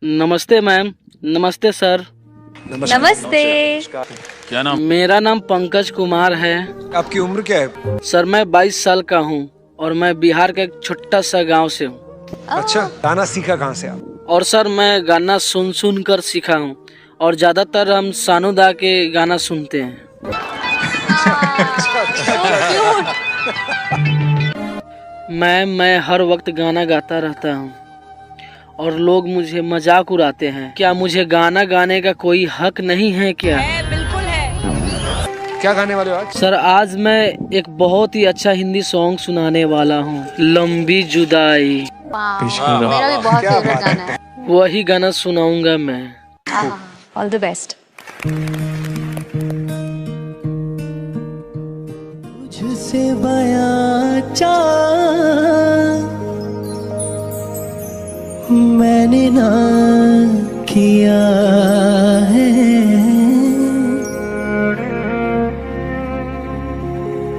नमस्ते मैम। नमस्ते सर। नमस्ते। क्या नाम? मेरा नाम पंकज कुमार है। आपकी उम्र क्या है? सर मैं 22 साल का हूँ और मैं बिहार के एक छोटा सा गांव से हूँ। अच्छा, गाना सीखा कहाँ से आप? और सर मैं गाना सुन कर सीखा हूँ और ज्यादातर हम सानू दा के गाना सुनते हैं। मैं हर वक्त गाना गाता रहता हूँ और लोग मुझे मजाक उड़ाते हैं। क्या मुझे गाना गाने का कोई हक नहीं है क्या? बिल्कुल है। क्या गाने वाले हो आज? सर आज मैं एक बहुत ही अच्छा हिंदी सॉन्ग सुनाने वाला हूँ, लंबी जुदाई। मेरा भी बहुत फेवरेट गाना है। वही गाना सुनाऊंगा मैं। All the best. तुझसे बयां मैंने ना किया है,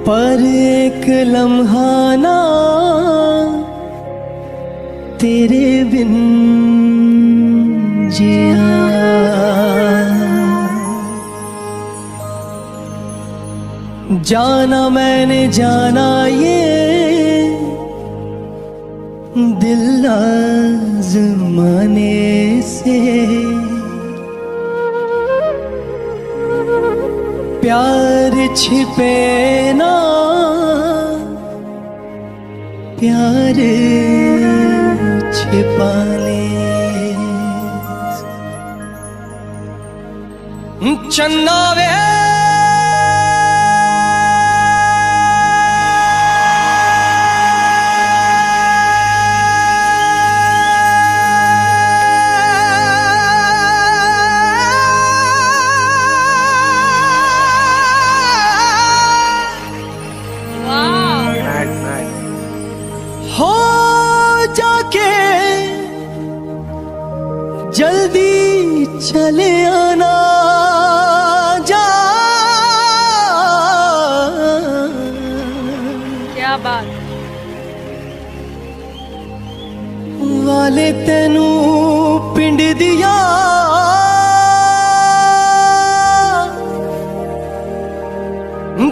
पर एक लम्हा ना तेरे बिन जिया। जाना मैंने जाना ये दिल आज़माने से, प्यार छिपे ना प्यार छिपाने। चन्ना वे हो जाके जल्दी चले आना जा। क्या बात। वाले तेनू पिंड दिया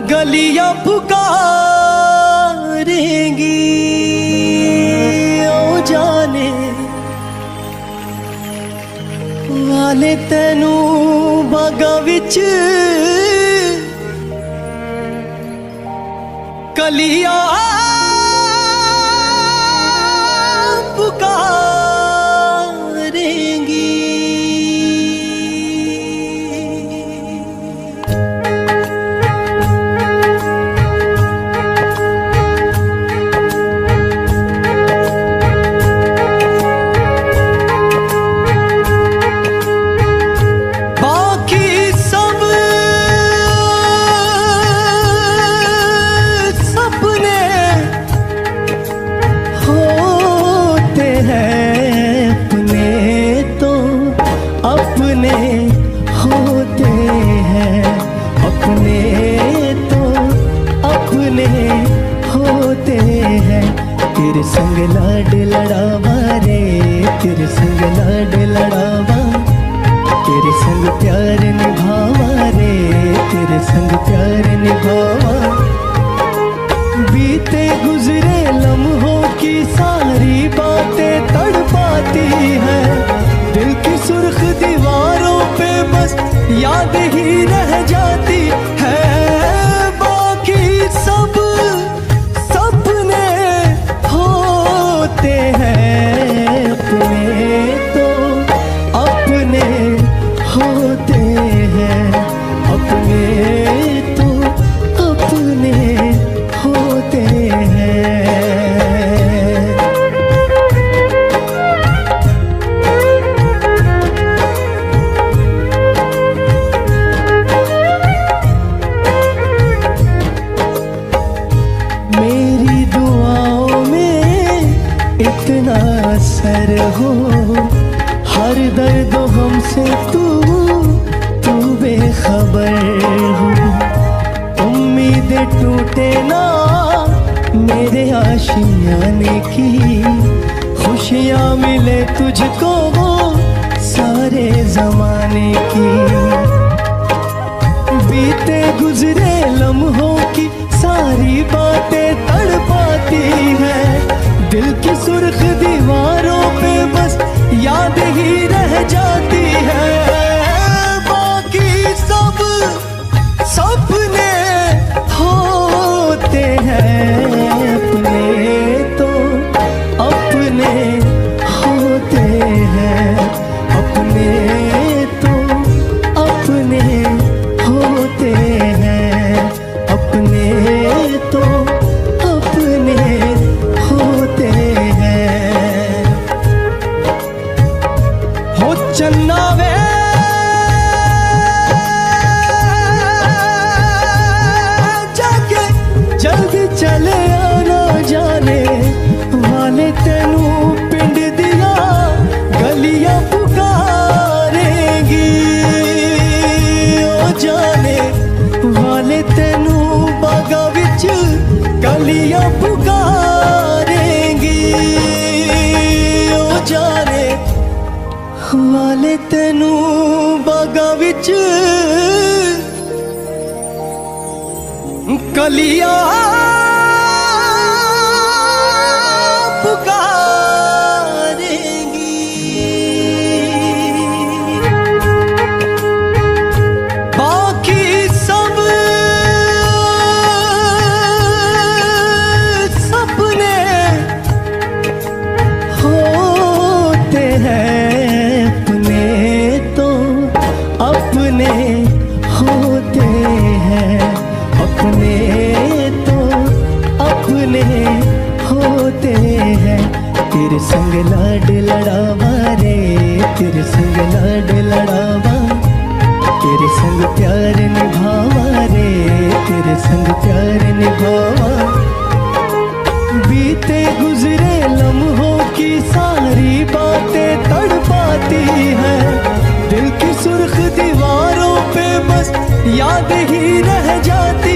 गलियां पुकारेंगी ओ जाने। वाले तेनू बागा विच कलियां पुकारेंगी। तेरे संग लाड लड़ावा रे, तेरे संग लाड लड़ावा, तेरे संग प्यार निभावा रे, तेरे संग प्यार निभावा। बीते गुजरे लम्हों की सारी बातें तड़पाती है, दिल की सुर्ख दीवारों पे बस याद ही रह जाती है। बाकी सब हैं अपने तो अपने होते हैं, अपने तो अपने होते हैं। मेरी दुआओं में इतना असर हो, हर दर्द हमसे तू बेखबर हो। उम्मीदें टूटे ना मेरे आशियाने की, खुशियाँ मिले तुझको वो मेरे जमाने की। बीते गुजरे लम्हों की सारी बातें तड़पाती है, दिल की सुर्ख दीवारों पे बस याद ही रह जाती है। बाकी सब सपने होते हैं, अपने तो अपने होते हैं, अपने तो अपने होते हैं, अपने तो अपने होते हैं। हो चन्ना वे जाके जल्दी चले आना, जाने वाले तेनू पिंड दिया गलियां पुकारेंगी। ओ जाने वाले तेनू बागा विच गलियां पुकारेंगी। ओ जाने वाले तेनू बागा विच गलियां बाकी सब सपने होते हैं, अपने तो अपने होते हैं, अपने तो अपने होते हैं। तेरे संग लाड लड़ावा रे, तेरे संग लाड लड़ावा, तेरे संग प्यार निभावा रे, तेरे संग प्यार निभावा। बीते गुजरे लम्हों की सारी बातें तड़पाती है, दिल की सुर्ख दीवारों पे बस याद ही रह जाती